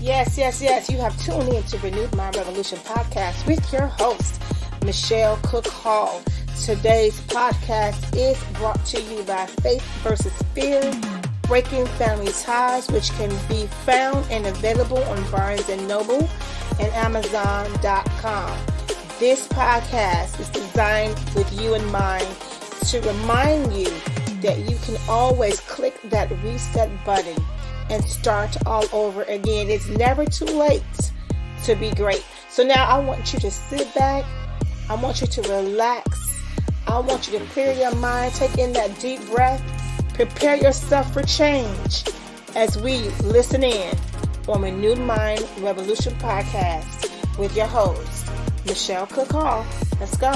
Yes. You have tuned in to Renewed Mind Revolution podcast with your host, Michelle Cook Hall. Today's podcast is brought to you by Faith versus Fear, Breaking Family Ties, which can be found and available on Barnes & Noble and Amazon.com. This podcast is designed with you in mind to remind you that you can always click that reset button and start all over again. It's never too late to be great. So now I want you to sit back. I want you to relax. I want you to clear your mind. Take in that deep breath. Prepare yourself for change as we listen in on Renewed Mind Revolution podcast with your host, Michelle Cook Hall. Let's go.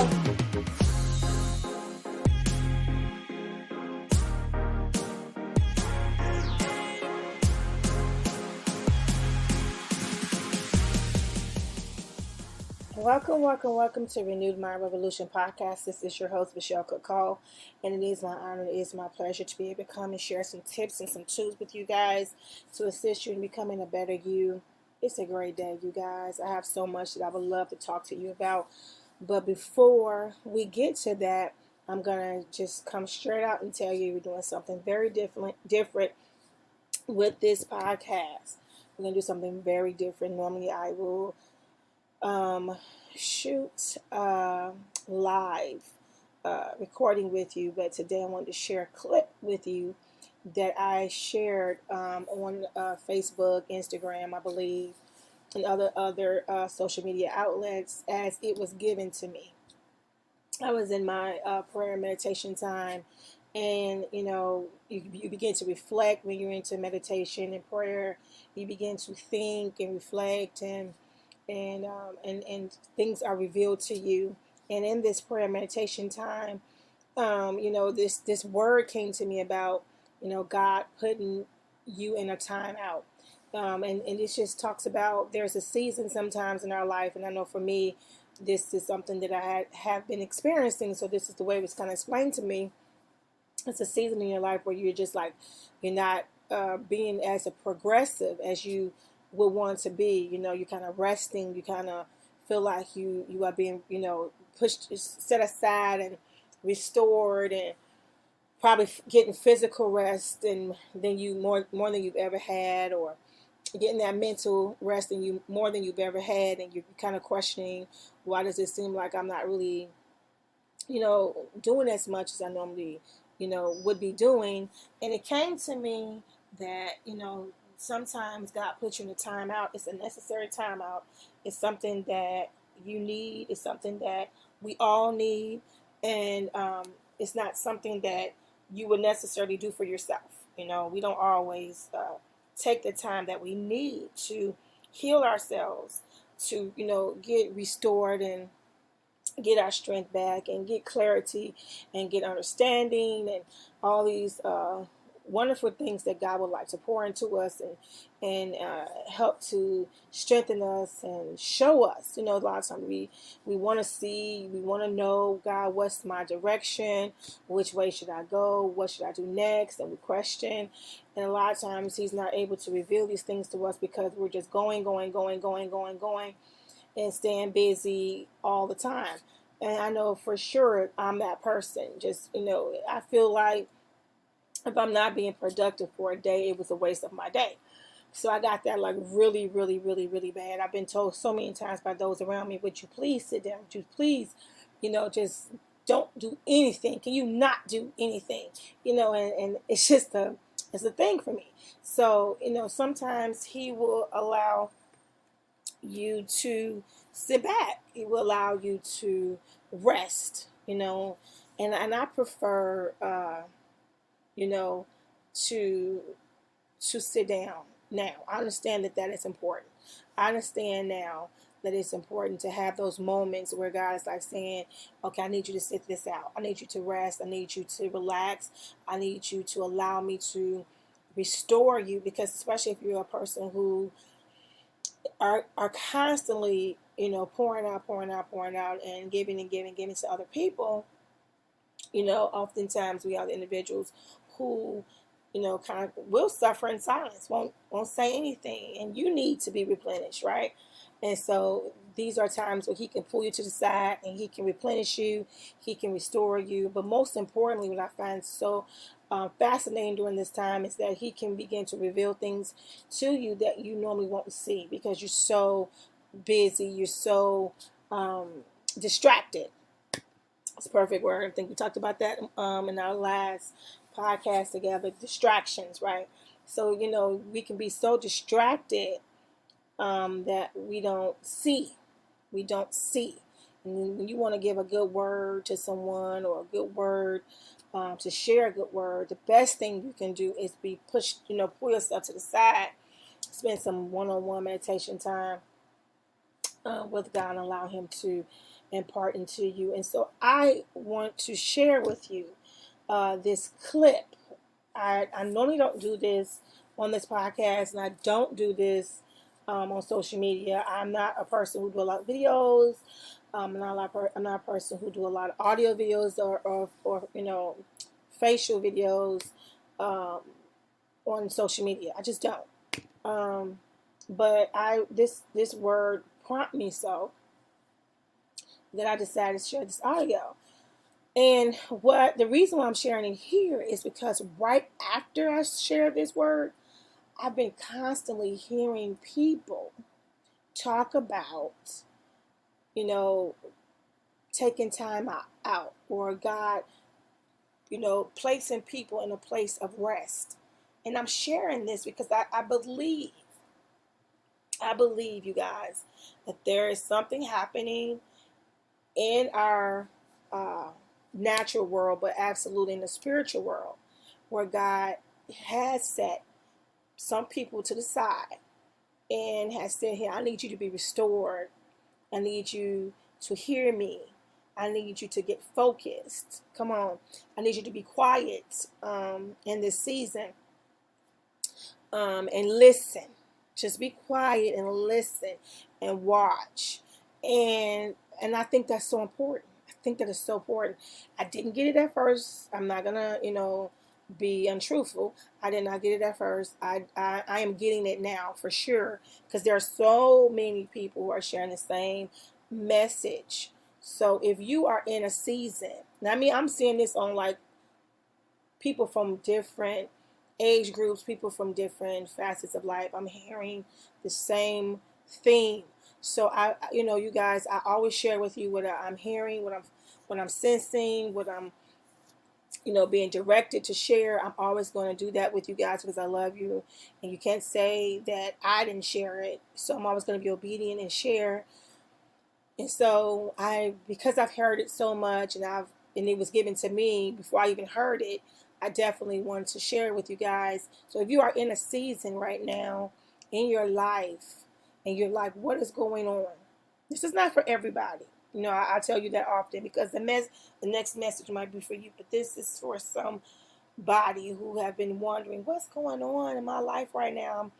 Welcome to Renewed Mind Revolution podcast. This is your host, Michelle Cook Hall, and it is my honor, it is my pleasure to be able to come and share some tips and some tools with you guys to assist you in becoming a better you. It's a great day, you guys. I have so much that I would love to talk to you about, but before we get to that, I'm going to just come straight out and tell you we're doing something very different with this podcast. We're going to do something very different. Normally I will shoot live recording with you, but today I wanted to share a clip with you that I shared on Facebook, Instagram, I believe, and other social media outlets as it was given to me. I was in my prayer and meditation time, and you begin to reflect when you're into meditation and prayer. You begin to think and reflect, and things are revealed to you. And in this prayer meditation time, this word came to me about, God putting you in a time out. And it just talks about there's a season sometimes in our life. And I know for me, this is something that I have been experiencing. So this is the way it was kind of explained to me. It's a season in your life where you're just like, you're not being as a progressive as you would want to be. You're kind of resting. You kind of feel like you are being, pushed, set aside and restored, and probably getting physical rest and then you more than you've ever had, or getting that mental rest and you more than you've ever had, and you're kind of questioning, why does it seem like I'm not really, doing as much as I normally, would be doing. And it came to me that, sometimes God puts you in a timeout. It's a necessary timeout. It's something that you need. It's something that we all need. And it's not something that you would necessarily do for yourself. We don't always take the time that we need to heal ourselves, to, get restored and get our strength back and get clarity and get understanding and all these wonderful things that God would like to pour into us and help to strengthen us and show us. A lot of times we want to see, we want to know, God, what's my direction? Which way should I go? What should I do next? And we question. And a lot of times He's not able to reveal these things to us because we're just going, and staying busy all the time. And I know for sure I'm that person. Just, I feel like if I'm not being productive for a day, it was a waste of my day. So I got that like really, really, really, really bad. I've been told so many times by those around me, would you please sit down? Would you please, just don't do anything? Can you not do anything? And it's just it's a thing for me. So, sometimes He will allow you to sit back. He will allow you to rest, and I prefer, to sit down. Now, I understand that is important. I understand now that it's important to have those moments where God is like saying, okay, I need you to sit this out. I need you to rest. I need you to relax. I need you to allow me to restore you, because especially if you're a person who are constantly, pouring out and giving to other people, oftentimes we are the individuals who kind of will suffer in silence, won't say anything, and you need to be replenished, right? And so these are times where he can pull you to the side and he can replenish you, he can restore you. But most importantly, what I find so fascinating during this time is that he can begin to reveal things to you that you normally won't see because you're so busy, you're so distracted. It's a perfect word. I think we talked about that in our last podcast together. Distractions, right? So we can be so distracted that we don't see. We don't see. And when you want to give a good word to someone or a good word to share a good word, the best thing you can do is be pushed. Pull yourself to the side, spend some one-on-one meditation time with God and allow Him to impart into you. And so I want to share with you this clip. I normally don't do this on this podcast, and I don't do this on social media. I'm not a person who do a lot of videos. I'm not a person who do a lot of audio videos or facial videos on social media. I just don't. But this word prompted me so that I decided to share this audio. And the reason why I'm sharing it here is because right after I shared this word, I've been constantly hearing people talk about, taking time out or God, placing people in a place of rest. And I'm sharing this because I believe, you guys, that there is something happening in our natural world, but absolutely in the spiritual world, where God has set some people to the side and has said, "Here, I need you to be restored. I need you to hear me. I need you to get focused. Come on. I need you to be quiet in this season and listen. Just be quiet and listen and watch." And I think that's so important. I think that is so important. I didn't get it at first. I'm not gonna, be untruthful. I did not get it at first. I am getting it now for sure, because there are so many people who are sharing the same message. So if you are in a season, I mean, I'm seeing this on like people from different age groups, people from different facets of life. I'm hearing the same theme. So you guys, I always share with you what I'm hearing, what I'm sensing, what I'm being directed to share. I'm always going to do that with you guys because I love you, and you can't say that I didn't share it. So I'm always going to be obedient and share. And so because I've heard it so much, and it was given to me before I even heard it, I definitely wanted to share it with you guys. So if you are in a season right now in your life and you're like, what is going on? This is not for everybody. I tell you that often because the next message might be for you, but this is for somebody who have been wondering, what's going on in my life right now?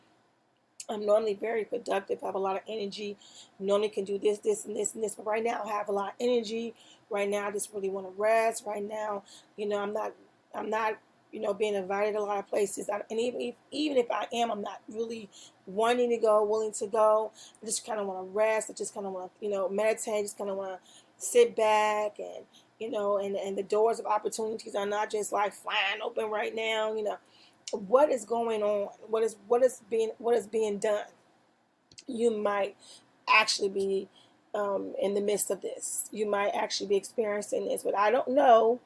I'm normally very productive. I have a lot of energy. Normally can do this, this, and this, and this. But right now I have a lot of energy. Right now I just really want to rest. Right now, I'm not, being invited a lot of places. And even if I am, I'm not really wanting to go, willing to go. I just kind of want to rest. I just kind of want to, meditate. Just kind of want to sit back and, and the doors of opportunities are not just like flying open right now. What is going on? What is being done? You might actually be in the midst of this. You might actually be experiencing this, but I don't know.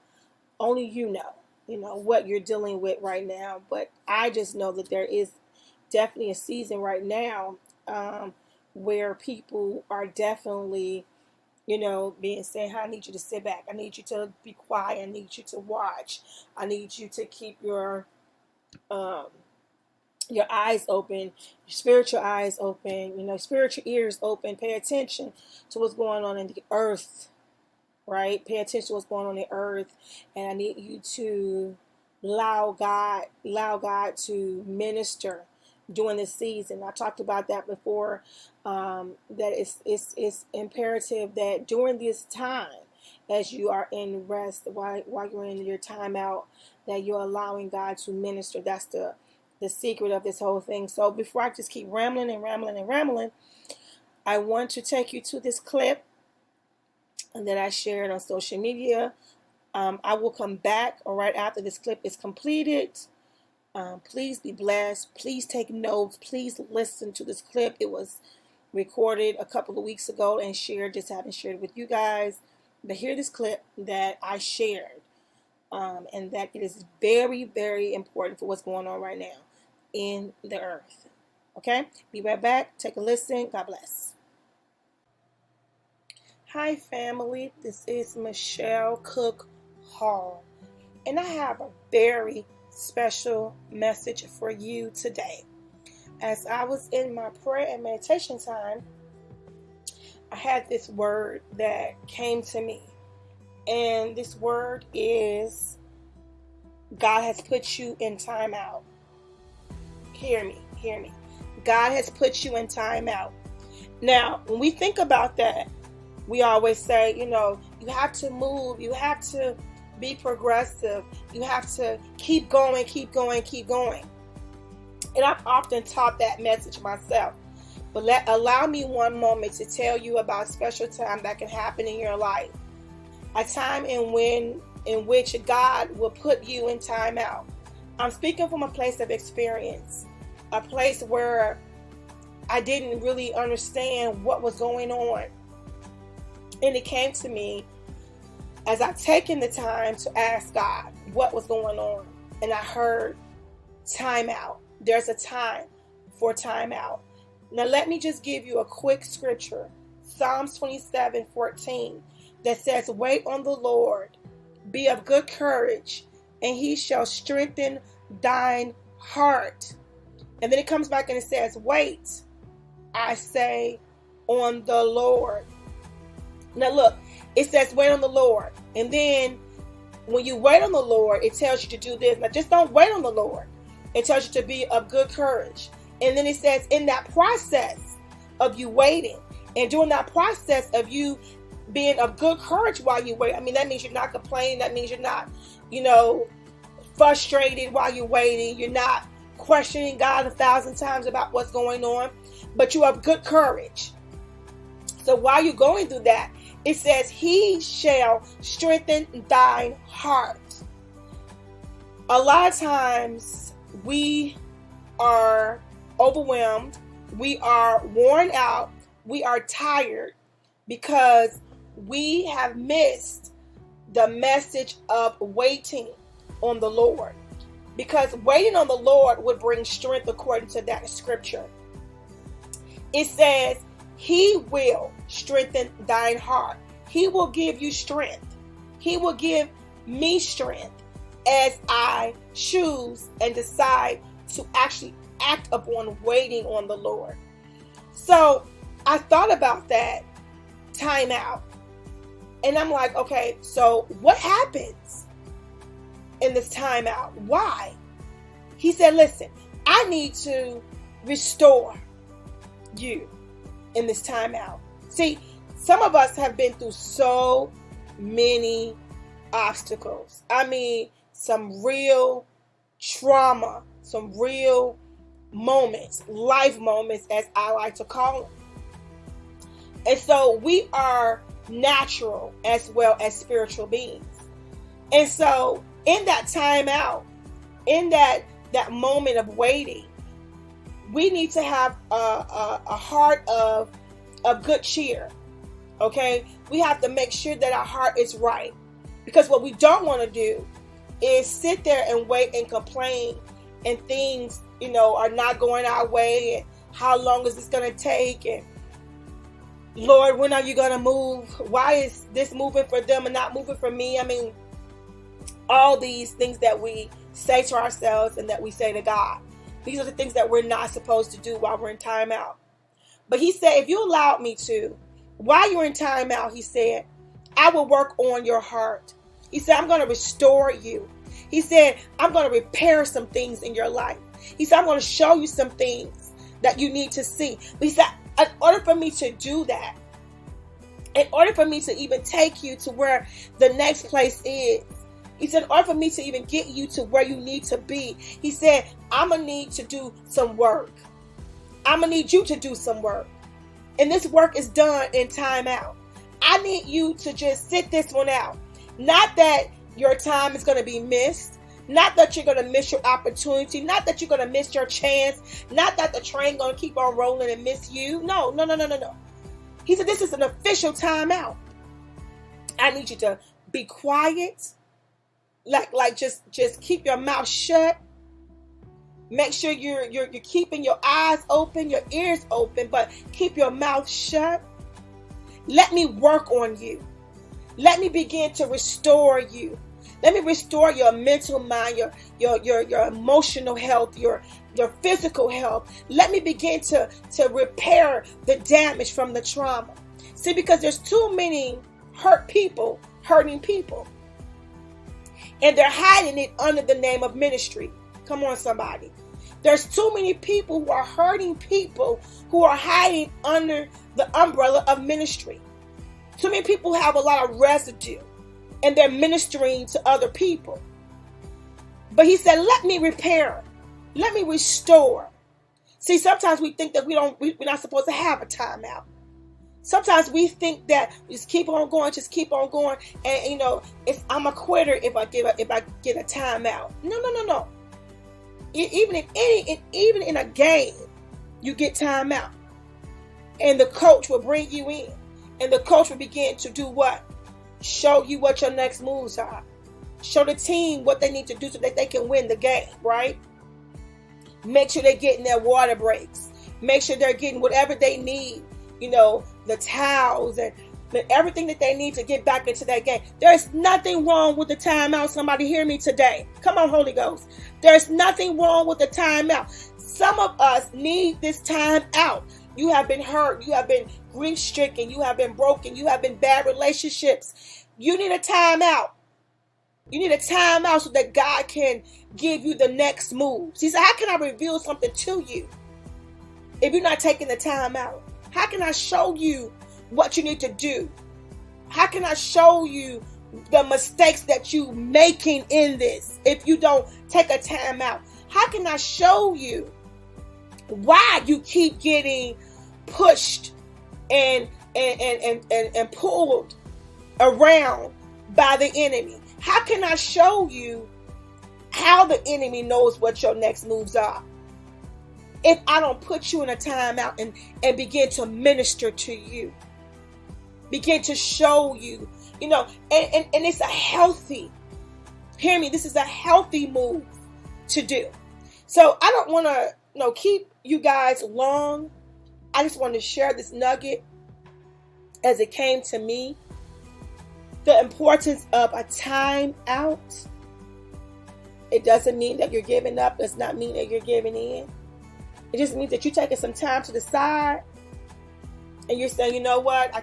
Only you know what you're dealing with right now. But I just know that there is definitely a season right now where people are definitely, being said, "I need you to sit back. I need you to be quiet. I need you to watch. I need you to keep um, your eyes open, your spiritual eyes open, spiritual ears open. Pay attention to what's going on in the earth, right? Pay attention to what's going on in the earth. And I need you to allow God to minister during this season." I talked about that before, that it's imperative that during this time as you are in rest, while you're in your time out, that you're allowing God to minister. That's the secret of this whole thing. So before I just keep rambling and rambling and rambling, I want to take you to this clip that I shared on social media. I will come back right after this clip is completed. Please be blessed. Please take notes. Please listen to this clip. It was recorded a couple of weeks ago and shared. Just haven't shared with you guys. But hear this clip that I shared. And that it is very, very important for what's going on right now in the earth. Okay? Be right back. Take a listen. God bless. Hi, family. This is Michelle Cook Hall. And I have a very special message for you today. As I was in my prayer and meditation time, I had this word that came to me. And this word is, God has put you in timeout. Hear me, hear me. God has put you in timeout. Now, when we think about that, we always say, you have to move, you have to be progressive, you have to keep going, keep going, keep going. And I've often taught that message myself. But allow me one moment to tell you about a special time that can happen in your life. A time in which God will put you in timeout. I'm speaking from a place of experience, a place where I didn't really understand what was going on. And it came to me as I've taken the time to ask God what was going on. And I heard timeout. There's a time for timeout. Now let me just give you a quick scripture. Psalms 27:14 that says, wait on the Lord, be of good courage, and he shall strengthen thine heart. And then it comes back and it says, wait, I say, on the Lord. Now look, it says wait on the Lord. And then when you wait on the Lord, it tells you to do this. Now just don't wait on the Lord. It tells you to be of good courage. And then it says in that process of you waiting, and during that process of you being of good courage while you wait, that means you're not complaining. That means you're not, frustrated while you're waiting. You're not questioning God 1,000 times about what's going on, but you have good courage. So while you're going through that, it says, he shall strengthen thine heart. A lot of times we are overwhelmed. We are worn out. We are tired because we have missed the message of waiting on the Lord. Because waiting on the Lord would bring strength according to that scripture. It says, he will strengthen thine heart. He will give you strength. He will give me strength as I choose and decide to actually act upon waiting on the Lord. So I thought about that timeout. And I'm like, okay, so what happens in this timeout? Why? He said, listen, I need to restore you in this timeout. See, some of us have been through so many obstacles. Some real trauma, some real moments, life moments, as I like to call them. And so we are natural as well as spiritual beings. And so in that timeout, in that moment of waiting, we need to have a heart of good cheer. Okay? We have to make sure that our heart is right. Because what we don't want to do is sit there and wait and complain and things, are not going our way, and how long is this going to take, and Lord, when are you going to move? Why is this moving for them and not moving for me? All these things that we say to ourselves and that we say to God. These are the things that we're not supposed to do while we're in timeout. But he said, if you allowed me to, while you're in timeout, he said, I will work on your heart. He said, I'm going to restore you. He said, I'm going to repair some things in your life. He said, I'm going to show you some things that you need to see. But he said, in order for me to do that, In order for me to even take you to where the next place is, he said, in order for me to even get you to where you need to be, he said, I'm going to need to do some work. I'm going to need you to do some work. And this work is done in time out. I need you to just sit this one out. Not that your time is going to be missed. Not that you're going to miss your opportunity. Not that you're going to miss your chance. Not that the train going to keep on rolling and miss you. No. He said, this is an official timeout. I need you to be quiet. Like just keep your mouth shut. Make sure you're keeping your eyes open, your ears open, but keep your mouth shut. Let me work on you. Let me begin to restore you. Let me restore your mental mind, your emotional health, your physical health. Let me begin to repair the damage from the trauma. See, because there's too many hurting people. And they're hiding it under the name of ministry. Come on, somebody. There's too many people who are hurting people who are hiding under the umbrella of ministry. Too many people have a lot of residue and they're ministering to other people. But he said, let me repair. Let me restore. See, sometimes we think that we're not supposed to have a timeout. Sometimes we think that just keep on going, and I'm a quitter if I get a timeout. No. Even in a game, you get timeout, and the coach will bring you in, and the coach will begin to do what? Show you what your next moves are. Show the team what they need to do so that they can win the game, right? Make sure they're getting their water breaks. Make sure they're getting whatever they need. The towels and everything that they need to get back into that game. There's nothing wrong with the timeout. Somebody hear me today. Come on, Holy Ghost. There's nothing wrong with the timeout. Some of us need this time out. You have been hurt. You have been grief-stricken. You have been broken. You have been bad relationships. You need a timeout. You need a timeout so that God can give you the next moves. He said, how can I reveal something to you if you're not taking the time out? How can I show you what you need to do? How can I show you the mistakes that you're making in this if you don't take a time out? How can I show you why you keep getting pushed and pulled around by the enemy? How can I show you how the enemy knows what your next moves are if I don't put you in a timeout and begin to minister to you, begin to show you, and it's a healthy, hear me, this is a healthy move to do. So I don't want to keep you guys long. I just want to share this nugget as it came to me. The importance of a time out. It doesn't mean that you're giving up. It does not mean that you're giving in. It just means that you're taking some time to the side and you're saying, you know what, I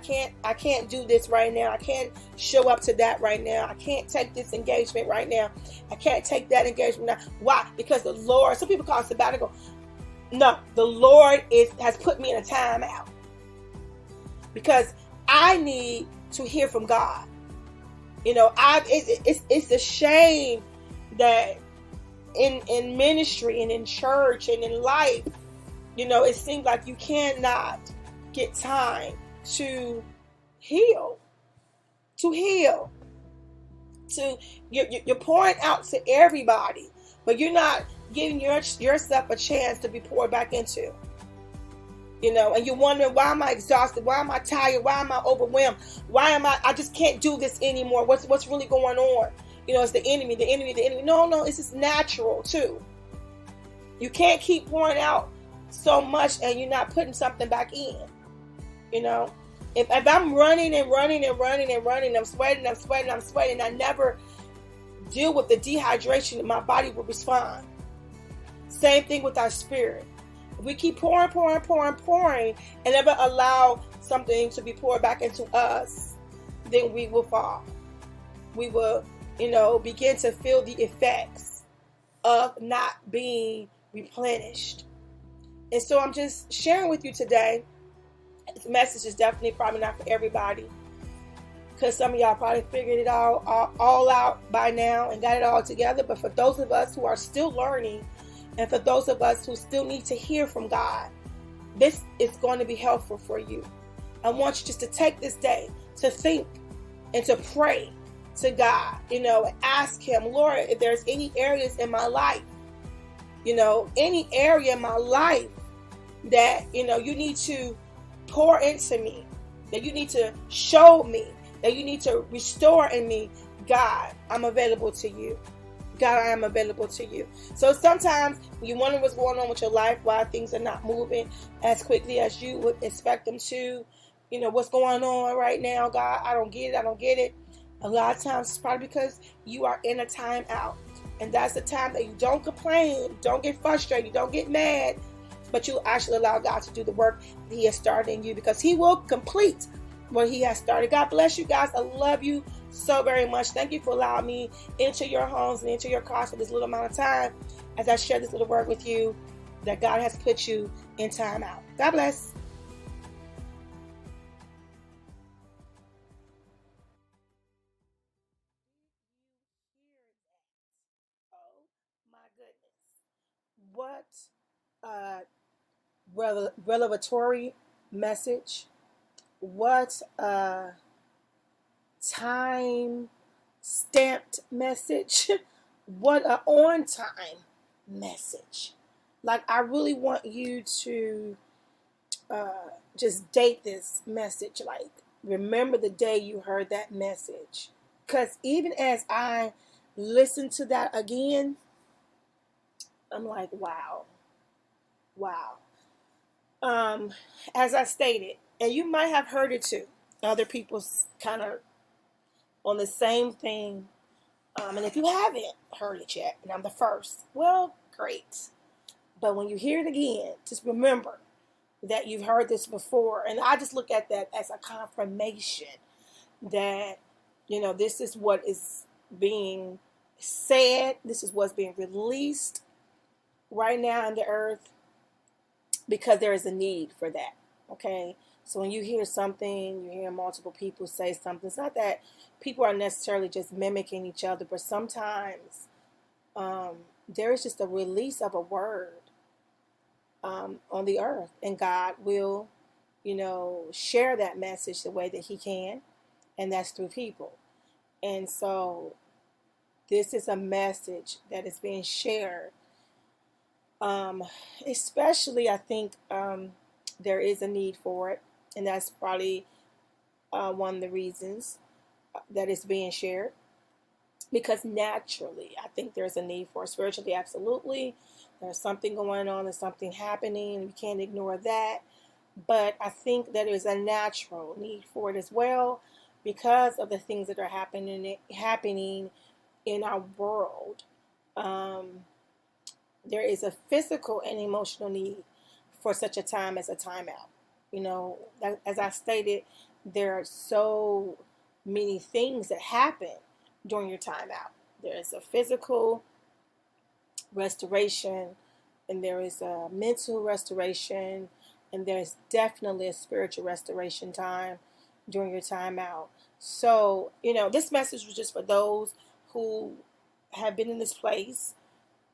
can't do this right now. I can't show up to that right now. I can't take this engagement right now. I can't take that engagement now. Why? Because the Lord, some people call it sabbatical. No, the Lord has put me in a timeout because I need to hear from God. It's a shame that in ministry and in church and in life, it seems like you cannot get time to heal. You're pouring out to everybody, but you're not giving yourself a chance to be poured back into. And you're wondering, why am I exhausted? Why am I tired? Why am I overwhelmed? I just can't do this anymore. What's really going on? It's the enemy. No, it's just natural too. You can't keep pouring out so much and you're not putting something back in. If I'm running, I'm sweating, I never deal with the dehydration, my body will respond. Same thing with our spirit. If we keep pouring, and never allow something to be poured back into us, then we will fall. We will, begin to feel the effects of not being replenished. And so I'm just sharing with you today. This message is definitely probably not for everybody. because some of y'all probably figured it all out by now and got it all together. But for those of us who are still learning, and for those of us who still need to hear from God, this is going to be helpful for you. I want you just to take this day to think and to pray to God, ask him, Lord, if there's any areas in my life, any area in my life that, you need to pour into me, that you need to show me, that you need to restore in me, God, I'm available to you. God, I am available to you. So sometimes you wonder what's going on with your life, why things are not moving as quickly as you would expect them to. What's going on right now, God? I don't get it. A lot of times it's probably because you are in a time out. And that's the time that you don't complain, don't get frustrated, don't get mad, but you actually allow God to do the work that he has started in you, because he will complete what he has started. God bless you guys. I love you so very much. Thank you for allowing me into your homes and into your cars for this little amount of time as I share this little word with you that God has put you in time out. God bless. Oh my goodness. What revelatory message. What time stamped message. What a on time message. Like, I really want you to just date this message. Like, remember the day you heard that message. Because even as I listen to that again, I'm like, wow. As I stated, and you might have heard it too, other people's kind of on the same thing. And if you haven't heard it yet, and I'm the first, well, great. But when you hear it again, just remember that you've heard this before. And I just look at that as a confirmation that, this is what is being said. This is what's being released right now in the earth, because there is a need for that. Okay. So when you hear something, you hear multiple people say something, it's not that people are necessarily just mimicking each other, but sometimes there is just a release of a word on the earth, and God will, share that message the way that he can, and that's through people. And so this is a message that is being shared. Especially, I think there is a need for it, and that's probably one of the reasons that it's being shared. Because naturally, I think there's a need for it. Spiritually, absolutely. There's something going on, there's something happening, we can't ignore that. But I think that there's a natural need for it as well, because of the things that are happening in our world. There is a physical and emotional need for such a time as a timeout. As I stated, there are so many things that happen during your timeout. There is a physical restoration, and there is a mental restoration, and there's definitely a spiritual restoration time during your timeout. So, this message was just for those who have been in this place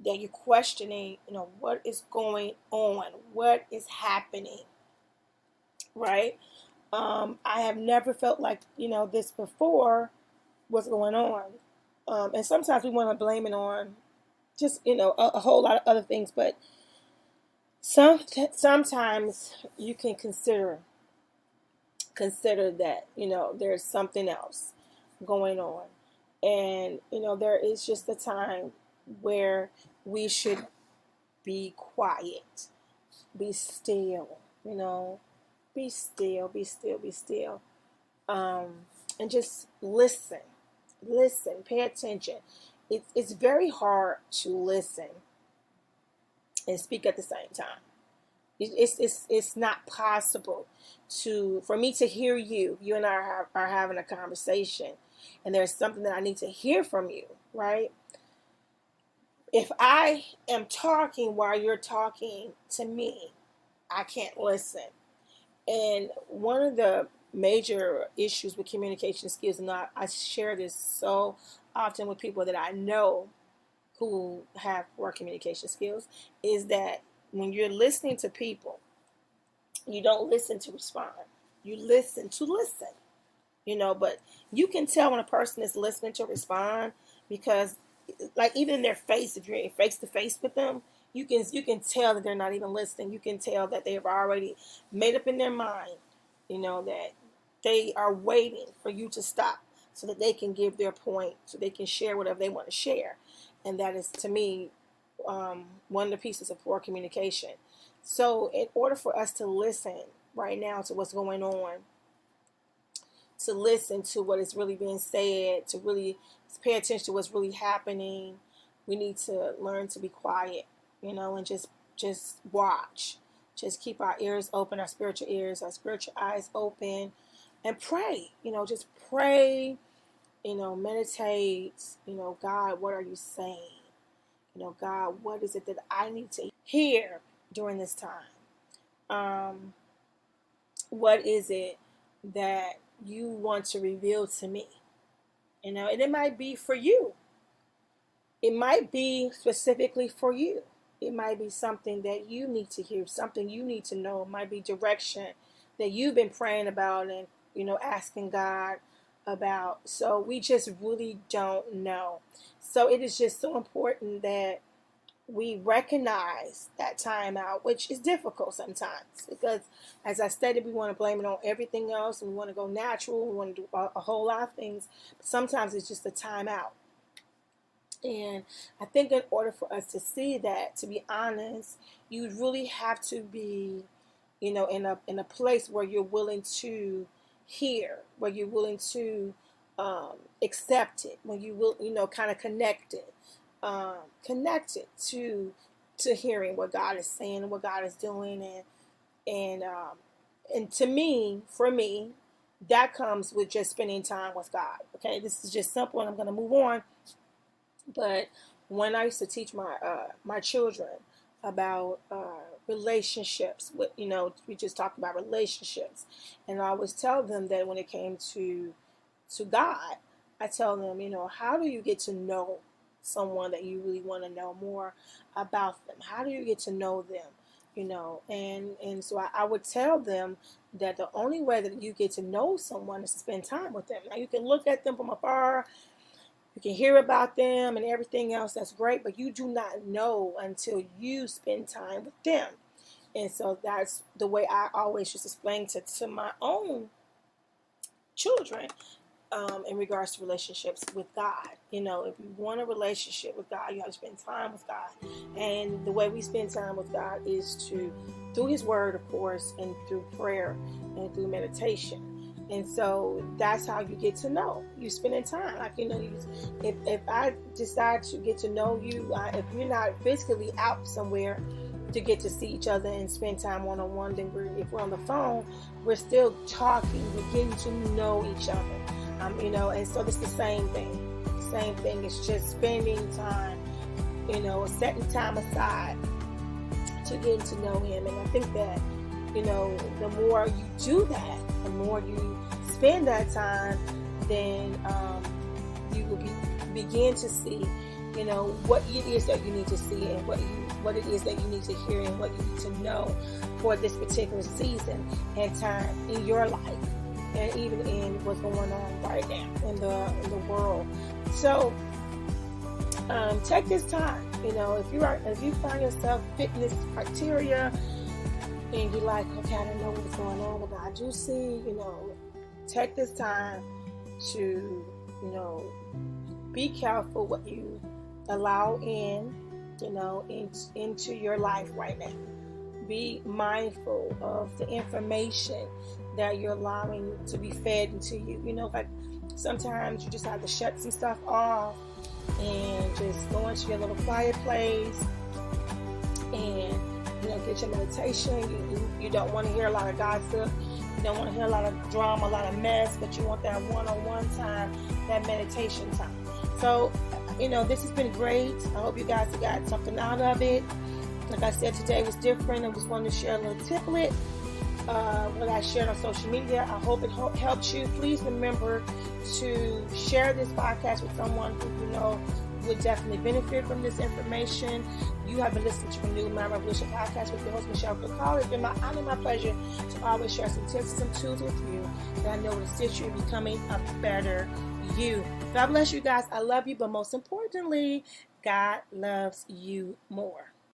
that you're questioning, what is going on, what is happening, right? I have never felt like, this before. What's going on? And sometimes we want to blame it on just, a whole lot of other things, but sometimes you can consider that, there's something else going on. And, there is just a time where we should be quiet, be still, be still, be still. And just listen, pay attention. It's very hard to listen and speak at the same time. It's not possible for me to hear you. You and I are having a conversation, and there's something that I need to hear from you, right? If I am talking while you're talking to me, I can't listen. And one of the major issues with communication skills, and I share this so often with people that I know who have poor communication skills, is that when you're listening to people, you don't listen to respond. You listen to listen, but you can tell when a person is listening to respond, because like even in their face, if you're face to face with them, you can tell that they're not even listening. You can tell that they have already made up in their mind, that they are waiting for you to stop so that they can give their point, so they can share whatever they want to share. And that is, to me, one of the pieces of poor communication. So in order for us to listen right now to what's going on, to listen to what is really being said, to really pay attention to what's really happening, we need to learn to be quiet, and just watch. Just keep our ears open, our spiritual ears, our spiritual eyes open, and pray. Just pray, meditate, God, what are you saying? God, what is it that I need to hear during this time? What is it that you want to reveal to me? And it might be for you. It might be specifically for you. It might be something that you need to hear, something you need to know. It might be direction that you've been praying about and, asking God about. So we just really don't know. So it is just so important that we recognize that time out, which is difficult sometimes, because as I stated, we want to blame it on everything else, and we want to go natural. We want to do a whole lot of things. But sometimes it's just a time out. And I think in order for us to see that, to be honest, you really have to be, in a place where you're willing to hear, where you're willing to accept it, when you will, kind of connected to hearing what God is saying and what God is doing, and to me, for me, that comes with just spending time with God. Okay, this is just simple, and I'm going to move on. But when I used to teach my children about relationships, we just talked about relationships, and I always tell them that when it came to God, I tell them, how do you get to know someone that you really want to know more about them? How do you get to know them? And so I would tell them that the only way that you get to know someone is to spend time with them. Now, you can look at them from afar, you can hear about them and everything else, that's great, but you do not know until you spend time with them. And so that's the way I always just explain to my own children, in regards to relationships with God. If you want a relationship with God, you have to spend time with God. And the way we spend time with God is through His Word, of course, and through prayer and through meditation. And so that's how you get to know. You spending time. Like, if I decide to get to know you, if you're not physically out somewhere to get to see each other and spend time one-on-one, then if we're on the phone, we're still talking. We're getting to know each other. And so it's the same thing. Same thing. It's just spending time, setting time aside to get to know Him. And I think that, the more you do that, the more you spend that time, then you will begin to see, what it is that you need to see, and what it is that you need to hear, and what you need to know for this particular season and time in your life, and even in what's going on right now in the world. So take this time. If you find yourself fitting this criteria, and you're like, okay, I don't know what's going on, but I do see, take this time to, be careful what you allow into your life right now. Be mindful of the information that you're allowing to be fed into you. Like sometimes you just have to shut some stuff off and just go into your little quiet place and get your meditation. You don't want to hear a lot of gossip. You don't want to hear a lot of drama, a lot of mess, but you want that one-on-one time, that meditation time. So, this has been great. I hope you guys got something out of it. Like I said, today was different. I just wanted to share a little tiplet what I shared on social media. I hope it helps you. Please remember to share this podcast with someone who you know would definitely benefit from this information. You have been listening to Renew My Revolution podcast with your host, Michelle Cook. It's been my honor and my pleasure to always share some tips and some tools with you that I know will assist you in becoming a better you. God bless you guys. I love you, but most importantly, God loves you more.